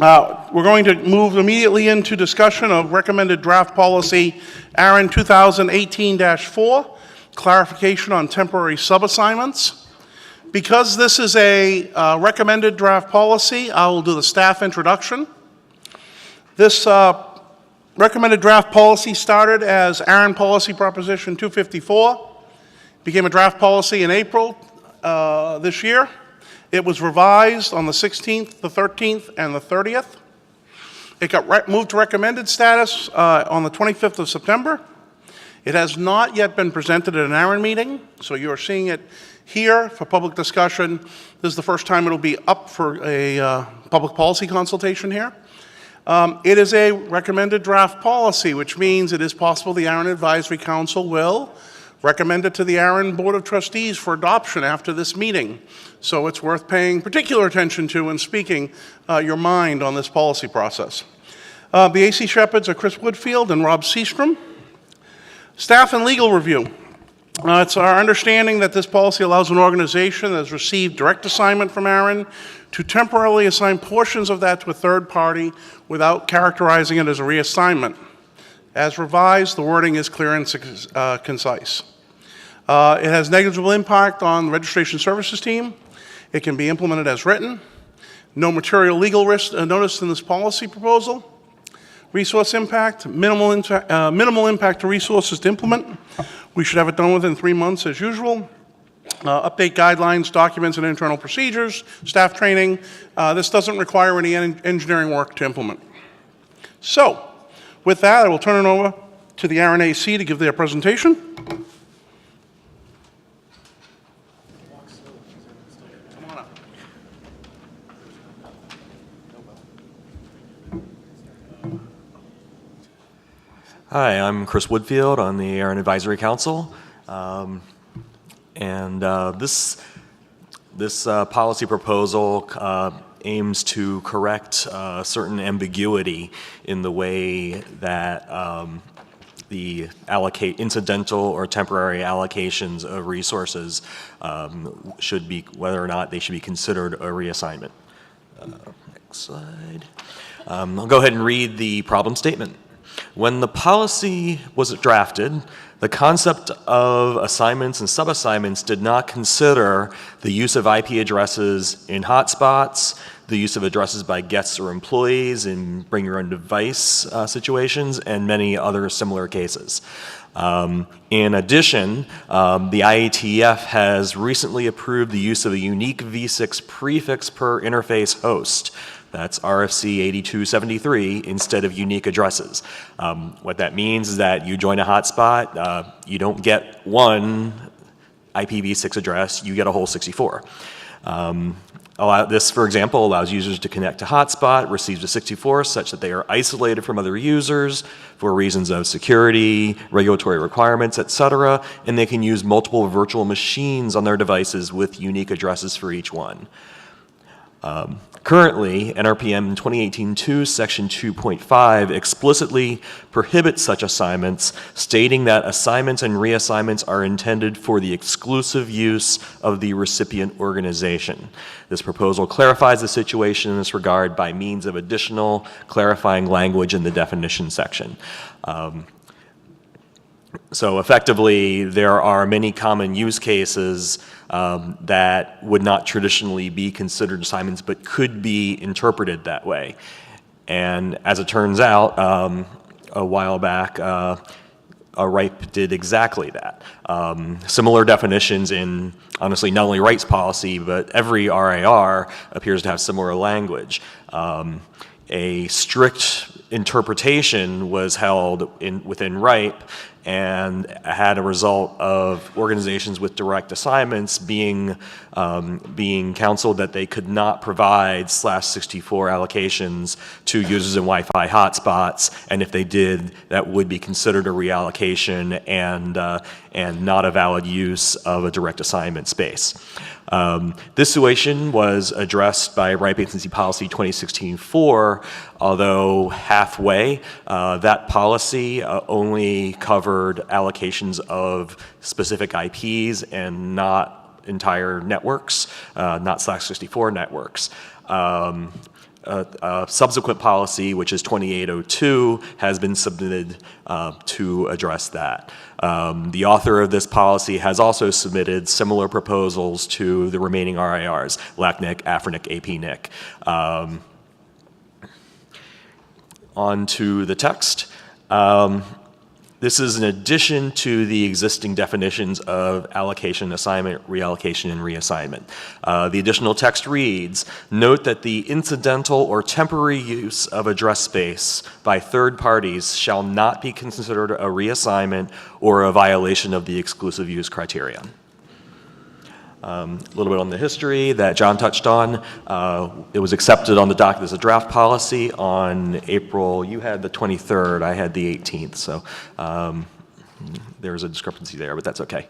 We're going to move immediately into discussion of recommended draft policy ARIN 2018-4, clarification on temporary subassignments. Because this is a recommended draft policy, I will do the staff introduction. This recommended draft policy started as ARIN Policy Proposition 254, became a draft policy in April this year. It was revised on the 16th, the 13th, and the 30th. It got moved to recommended status on the 25th of September. It has not yet been presented at an ARIN meeting, so you are seeing it here for public discussion. This is the first time it'll be up for a public policy consultation here. It is a recommended draft policy, which means it is possible the ARIN Advisory Council will recommend it to the ARIN Board of Trustees for adoption after this meeting. So it's worth paying particular attention to and speaking your mind on this policy process. The AC Shepherds are Chris Woodfield and Rob Seastrom. Staff and legal review. It's our understanding that this policy allows an organization that has received direct assignment from ARIN to temporarily assign portions of that to a third party without characterizing it as a reassignment. As revised, the wording is clear and concise. It has negligible impact on the registration services team. It can be implemented as written. No material legal risk noticed in this policy proposal. Resource impact, minimal impact to resources to implement. We should have it done within 3 months as usual. Update guidelines, documents, and internal procedures, staff training. This doesn't require any engineering work to implement. So, with that, I will turn it over to the ARIN AC to give their presentation. Come on up. Hi, I'm Chris Woodfield on the ARIN Advisory Council. This policy proposal aims to correct certain ambiguity in the way that the incidental or temporary allocations of resources should be, whether or not they should be considered a reassignment. Next slide. I'll go ahead and read the problem statement. When the policy was drafted, the concept of assignments and subassignments did not consider the use of IP addresses in hotspots, the use of addresses by guests or employees in bring your own device situations, and many other similar cases. In addition, the IETF has recently approved the use of a unique v6 prefix per interface host. That's RFC 8273 instead of unique addresses. What that means is that you join a hotspot, you don't get one IPv6 address, you get a whole 64. This, for example, allows users to connect to hotspot, receives a 64 such that they are isolated from other users for reasons of security, regulatory requirements, etc., and they can use multiple virtual machines on their devices with unique addresses for each one. Currently, NRPM 2018-2 Section 2.5 explicitly prohibits such assignments, stating that assignments and reassignments are intended for the exclusive use of the recipient organization. This proposal clarifies the situation in this regard by means of additional clarifying language in the definition section. So effectively, there are many common use cases that would not traditionally be considered assignments but could be interpreted that way. And as it turns out, a while back, RIPE did exactly that. Similar definitions in, honestly, not only rights policy, but every RAR appears to have similar language. A strict interpretation was held within RIPE and had a result of organizations with direct assignments being counseled that they could not provide /64 allocations to users in Wi-Fi hotspots, and if they did, that would be considered a reallocation and not a valid use of a direct assignment space. This situation was addressed by RIPE Agency Policy 2016-4, although halfway, that policy only covered allocations of specific IPs and not entire networks, not /64 networks. a subsequent policy, which is 2802, has been submitted to address that. The author of this policy has also submitted similar proposals to the remaining RIRs, LACNIC, AFRINIC, APNIC. On to the text. This is in addition to the existing definitions of allocation, assignment, reallocation, and reassignment. The additional text reads, note that the incidental or temporary use of address space by third parties shall not be considered a reassignment or a violation of the exclusive use criterion. A little bit on the history that John touched on. It was accepted on the docket as a draft policy on April, you had the 23rd, I had the 18th, so there's a discrepancy there, but that's okay.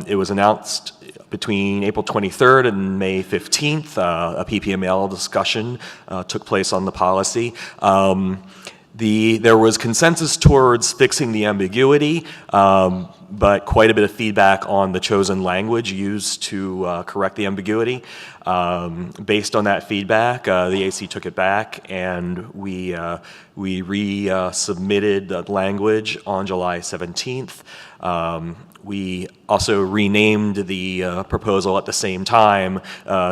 It was announced between April 23rd and May 15th. A PPML discussion took place on the policy. There was consensus towards fixing the ambiguity, but quite a bit of feedback on the chosen language used to correct the ambiguity. Based on that feedback, the AC took it back, and we resubmitted the language on July 17th. We also renamed the proposal at the same time,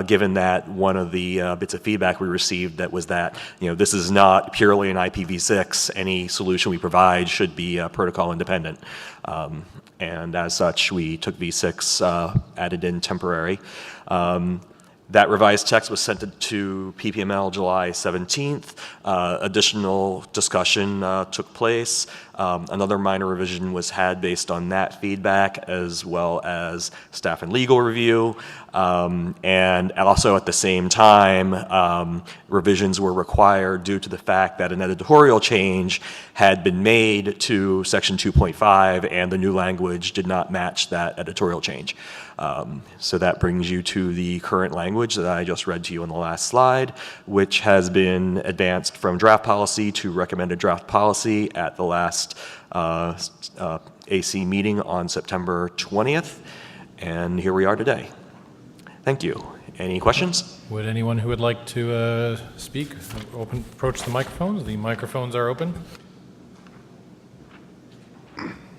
given that one of the bits of feedback we received that was that, this is not purely an IPv6. Any solution we provide should be protocol independent. And as such, we took v6, added in temporary. That revised text was sent to PPML July 17th. Additional discussion took place. Another minor revision was had based on that feedback, as well as staff and legal review. And also at the same time, revisions were required due to the fact that an editorial change had been made to section 2.5, and the new language did not match that editorial change. So that brings you to the current language that I just read to you on the last slide, which has been advanced from draft policy to recommended draft policy at the last AC meeting on September 20th. And here we are today. Thank you. Any questions? Would anyone who would like to speak approach the microphones? The microphones are open.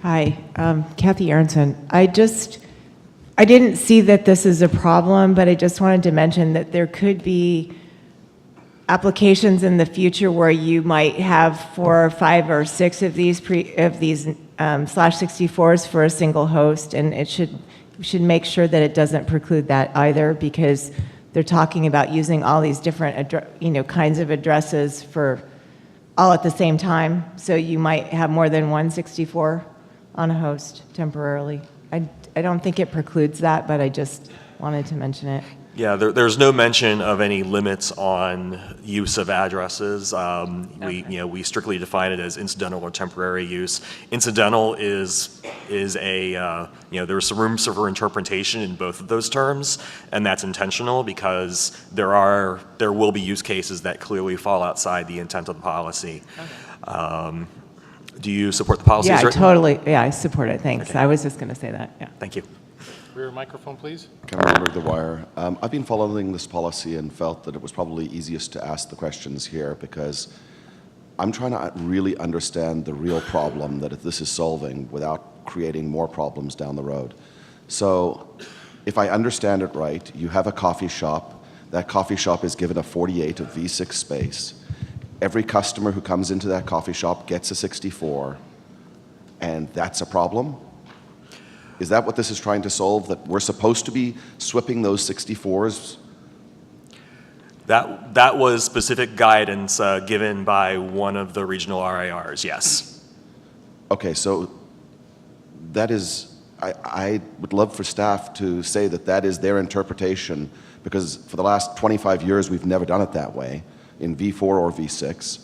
Hi, Kathy Aronson. I didn't see that this is a problem, but I just wanted to mention that there could be applications in the future where you might have 4 or 5 or 6 of these /64s for a single host, and it should make sure that it doesn't preclude that either, because they're talking about using all these different kinds of addresses for all at the same time. So you might have more than one 64 on a host temporarily. I don't think it precludes that, but I just wanted to mention it. Yeah, there's no mention of any limits on use of addresses. We strictly define it as incidental or temporary use. Incidental is a there's some room for interpretation in both of those terms, and that's intentional because there will be use cases that clearly fall outside the intent of the policy. Okay. Do you support the policy? Yeah, totally. Yeah, I support it. Thanks. Okay. I was just going to say that. Yeah. Thank you. Rear microphone, please. Kevin Lindbergh, The Wire. I've been following this policy and felt that it was probably easiest to ask the questions here because I'm trying to really understand the real problem that this is solving without creating more problems down the road. So if I understand it right, you have a coffee shop. That coffee shop is given a 48 of v6 space. Every customer who comes into that coffee shop gets a 64, and that's a problem? Is that what this is trying to solve, that we're supposed to be swapping those 64s? That was specific guidance given by one of the regional RIRs, yes. Okay, so that is, I would love for staff to say that that is their interpretation, because for the last 25 years we've never done it that way in V4 or V6.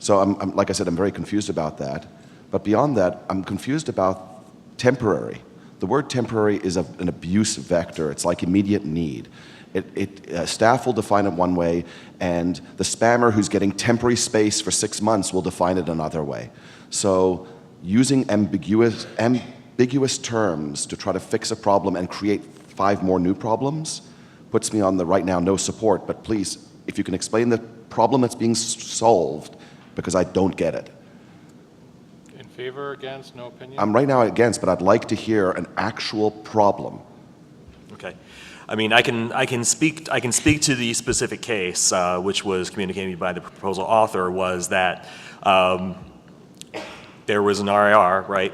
So I'm like I said, I'm very confused about that. But beyond that, I'm confused about temporary. The word temporary is an abuse vector. It's like immediate need. Staff will define it one way, and the spammer who's getting temporary space for 6 months will define it another way. So using ambiguous terms to try to fix a problem and create 5 more new problems puts me on the right now no support, but please if you can explain the problem that's being solved, because I don't get it. In favor, against, no opinion? I'm right now against, but I'd like to hear an actual problem. Okay. I mean, I can speak to the specific case, which was communicated by the proposal author, was that there was an RIR, right,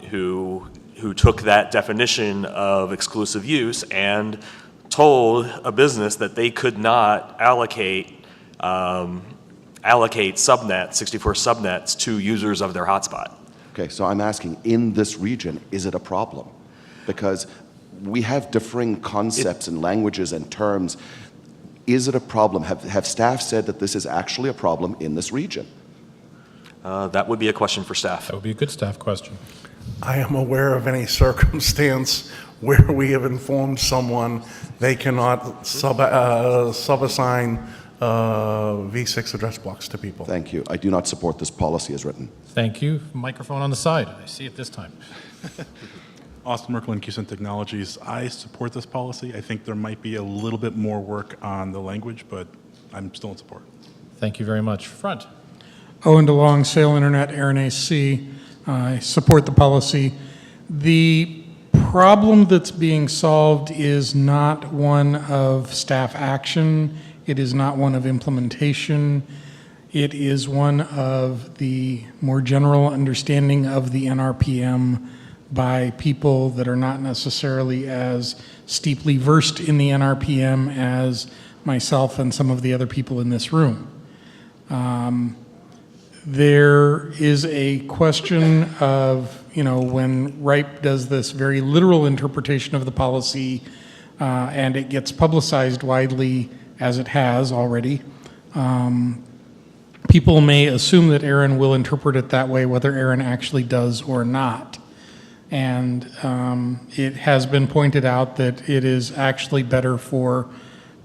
who took that definition of exclusive use and told a business that they could not allocate subnets, 64 subnets, to users of their hotspot. Okay, so I'm asking, in this region, is it a problem? Because we have differing concepts and languages and terms. Is it a problem? Have staff said that this is actually a problem in this region? That would be a question for staff. That would be a good staff question. I am aware of any circumstance where we have informed someone they cannot subassign V6 address blocks to people. Thank you. I do not support this policy as written. Thank you. Microphone on the side. I see it this time. Austin Merkel and QSyn Technologies. I support this policy. I think there might be a little bit more work on the language, but I'm still in support. Thank you very much. Front. Owen DeLong, Sale Internet, ARIN-AC. I support the policy. The problem that's being solved is not one of staff action. It is not one of implementation. It is one of the more general understanding of the NRPM by people that are not necessarily as steeply versed in the NRPM as myself and some of the other people in this room. There is a question of, when RIPE does this very literal interpretation of the policy and it gets publicized widely as it has already, people may assume that ARIN will interpret it that way, whether ARIN actually does or not. And it has been pointed out that it is actually better for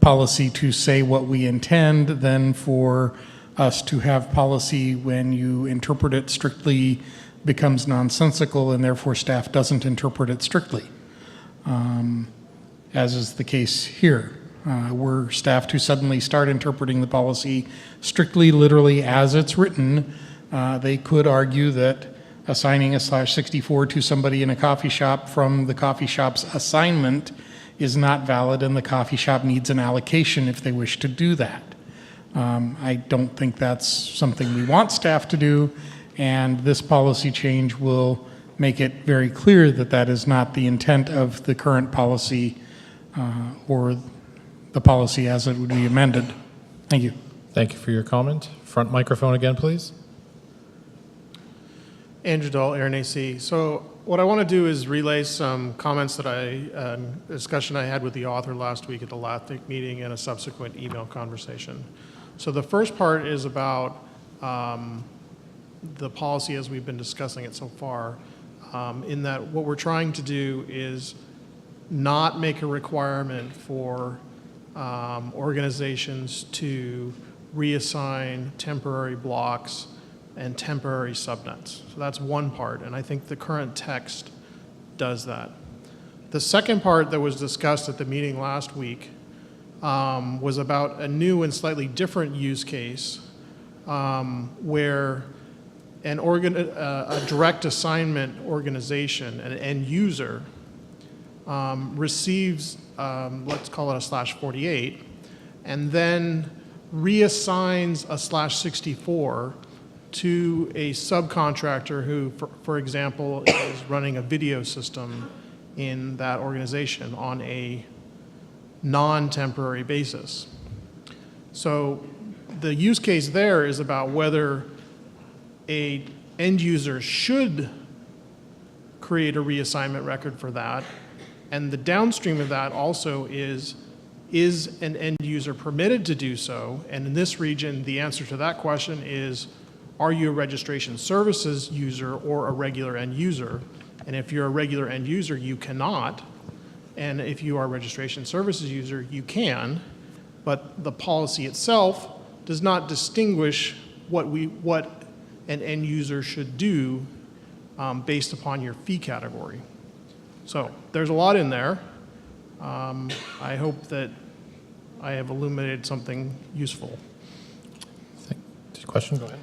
policy to say what we intend than for us to have policy when you interpret it strictly becomes nonsensical and therefore staff doesn't interpret it strictly, as is the case here. Were staff to suddenly start interpreting the policy strictly literally as it's written, they could argue that assigning a /64 to somebody in a coffee shop from the coffee shop's assignment is not valid and the coffee shop needs an allocation if they wish to do that. I don't think that's something we want staff to do, and this policy change will make it very clear that that is not the intent of the current policy or the policy as it would be amended. Thank you. Thank you for your comment. Front microphone again, please. Andrew Dahl, ARIN-AC. So what I want to do is relay some comments that discussion I had with the author last week at the LATHIC meeting and a subsequent email conversation. So the first part is about the policy as we've been discussing it so far, in that what we're trying to do is not make a requirement for organizations to reassign temporary blocks and temporary subnets. So that's one part, and I think the current text does that. The second part that was discussed at the meeting last week was about a new and slightly different use case where a direct assignment organization, an end user, receives, let's call it a /48, and then reassigns a /64 to a subcontractor who, for example, is running a video system in that organization on a non-temporary basis. So the use case there is about whether a end user should create a reassignment record for that, and the downstream of that also is an end user permitted to do so? And in this region, the answer to that question is, are you a registration services user or a regular end user? And if you're a regular end user, you cannot. And if you are a registration services user, you can. But the policy itself does not distinguish what an end user should do based upon your fee category. So there's a lot in there. I hope that I have illuminated something useful. Question, go ahead.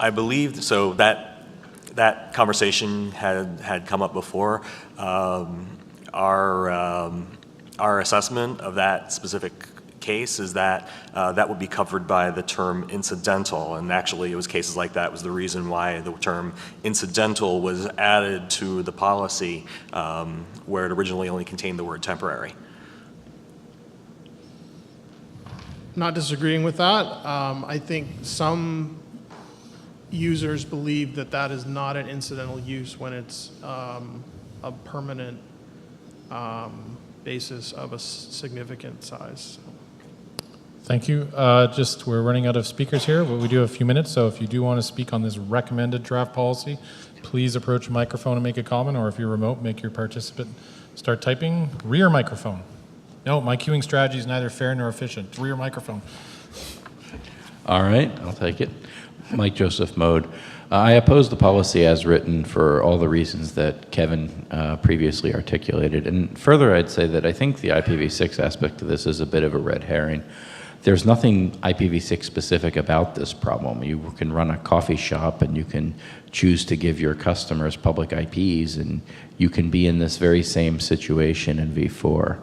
I believe, so that conversation had come up before. Our assessment of that specific case is that that would be covered by the term incidental, and actually it was cases like that was the reason why the term incidental was added to the policy, where it originally only contained the word temporary. Not disagreeing with that. I think some users believe that that is not an incidental use when it's a permanent basis of a significant size. Thank you. Just, we're running out of speakers here, but we do have a few minutes, so if you do want to speak on this recommended draft policy, please approach a microphone and make a comment, or if you're remote, make your participant start typing. Rear microphone. No, my queuing strategy is neither fair nor efficient. Rear microphone. All right, I'll take it. Mike Joseph Mode. I oppose the policy as written for all the reasons that Kevin previously articulated. And further, I'd say that I think the IPv6 aspect of this is a bit of a red herring. There's nothing IPv6 specific about this problem. You can run a coffee shop and you can choose to give your customers public IPs, and you can be in this very same situation in v4.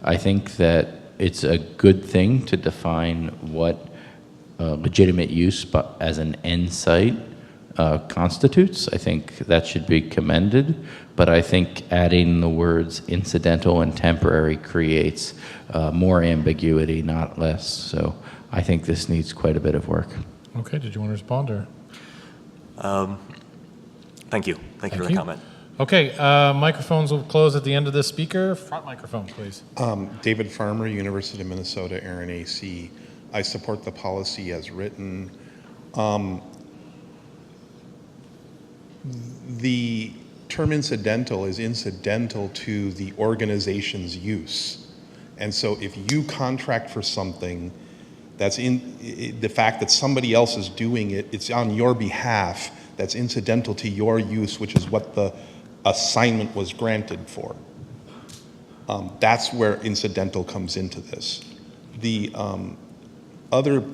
I think that it's a good thing to define what legitimate use but as an end site constitutes. I think that should be commended, but I think adding the words incidental and temporary creates more ambiguity, not less. So I think this needs quite a bit of work. Okay, did you want to respond, or? Thank you. Thank you for the comment. Okay, microphones will close at the end of this speaker. Front microphone, please. David Farmer, University of Minnesota, ARIN-AC. I support the policy as written. The term incidental is incidental to the organization's use. And so if you contract for something that's the fact that somebody else is doing it, it's on your behalf, that's incidental to your use, which is what the assignment was granted for. That's where incidental comes into this. The other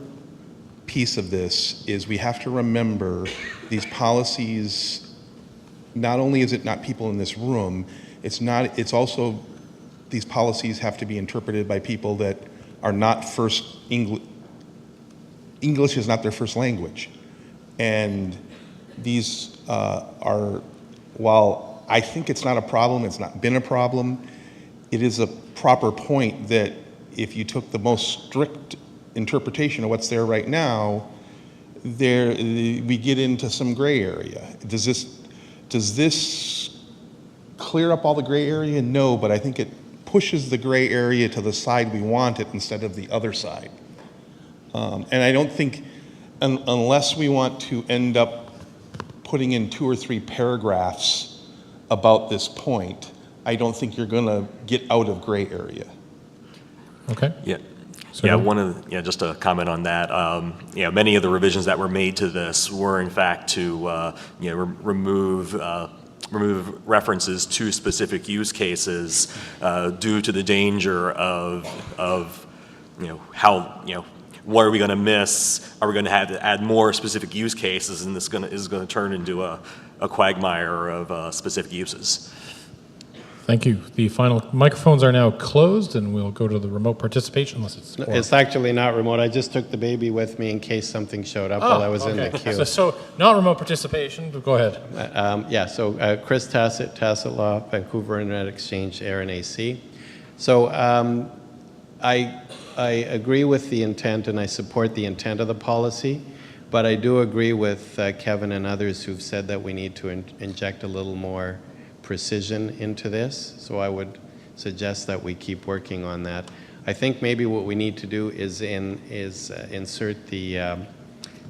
piece of this is we have to remember these policies, not only is it not people in this room, it's also these policies have to be interpreted by people that are not first English is not their first language. And these are, while I think it's not a problem, it's not been a problem, it is a proper point that if you took the most strict interpretation of what's there right now, we get into some gray area. Does this clear up all the gray area? No, but I think it pushes the gray area to the side we want it instead of the other side. And I don't think, unless we want to end up putting in 2 or 3 paragraphs about this point, I don't think you're going to get out of gray area. Okay. Yeah. So Yeah, just a comment on that. Many of the revisions that were made to this were, in fact, to remove references to specific use cases due to the danger of what are we going to miss? Are we going to have to add more specific use cases, and this is going to turn into a quagmire of specific uses? Thank you. The final microphones are now closed, and we'll go to the remote participation unless it's... It's actually not remote. I just took the baby with me in case something showed up while I was in the queue. So not remote participation, but go ahead. So Chris Tassett, Tassett Law, Vancouver Internet Exchange, ARIN-AC. So I agree with the intent, and I support the intent of the policy, but I do agree with Kevin and others who've said that we need to inject a little more precision into this, so I would suggest that we keep working on that. I think maybe what we need to do is insert the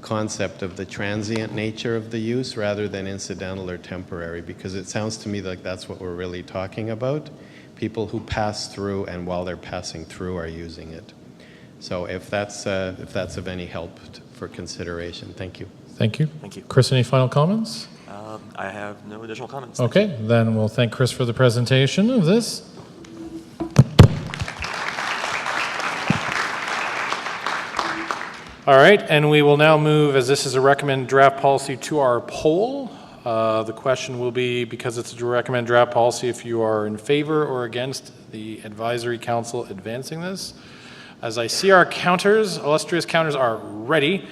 concept of the transient nature of the use rather than incidental or temporary, because it sounds to me like that's what we're really talking about. People who pass through and while they're passing through are using it. So if that's of any help for consideration, thank you. Thank you. Thank you. Chris, any final comments? I have no additional comments. Okay, then we'll thank Chris for the presentation of this. All right, and we will now move, as this is a recommended draft policy, to our poll. The question will be, because it's a recommended draft policy, if you are in favor or against the advisory council advancing this. As I see our counters, illustrious counters are ready.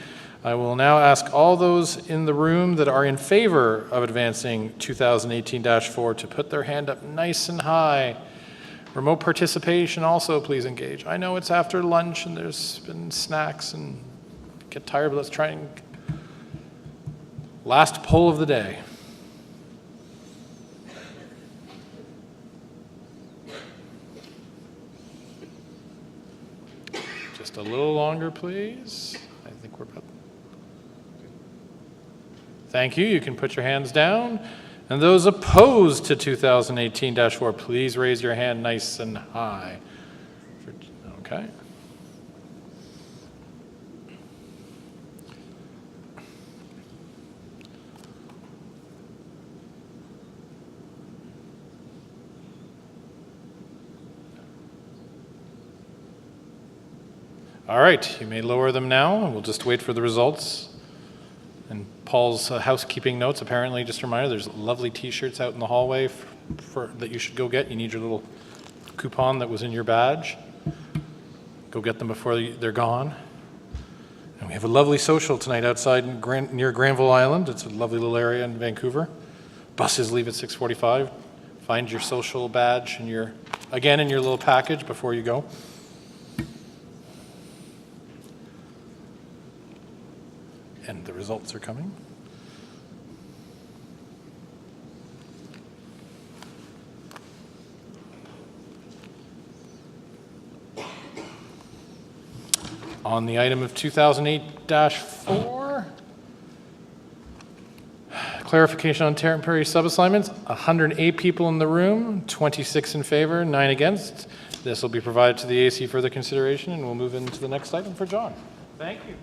I will now ask all those in the room that are in favor of advancing 2018-4 to put their hand up nice and high. Remote participation also, please engage. I know it's after lunch and there's been snacks and get tired, but let's try and... Last poll of the day. Just a little longer, please. I think we're about... Thank you. You can put your hands down. And those opposed to 2018-4, please raise your hand nice and high. Okay. All right, you may lower them now, and we'll just wait for the results. And Paul's housekeeping notes, apparently, just a reminder, there's lovely t-shirts out in the hallway that you should go get. You need your little coupon that was in your badge. Go get them before they're gone. And we have a lovely social tonight outside near Granville Island. It's a lovely little area in Vancouver. Buses leave at 6:45. Find your social badge and in your little package before you go. And the results are coming. On the item of 2008-4, clarification on temporary subassignments, 108 people in the room, 26 in favor, 9 against. This will be provided to the AC for further consideration, and we'll move into the next item for John. Thank you.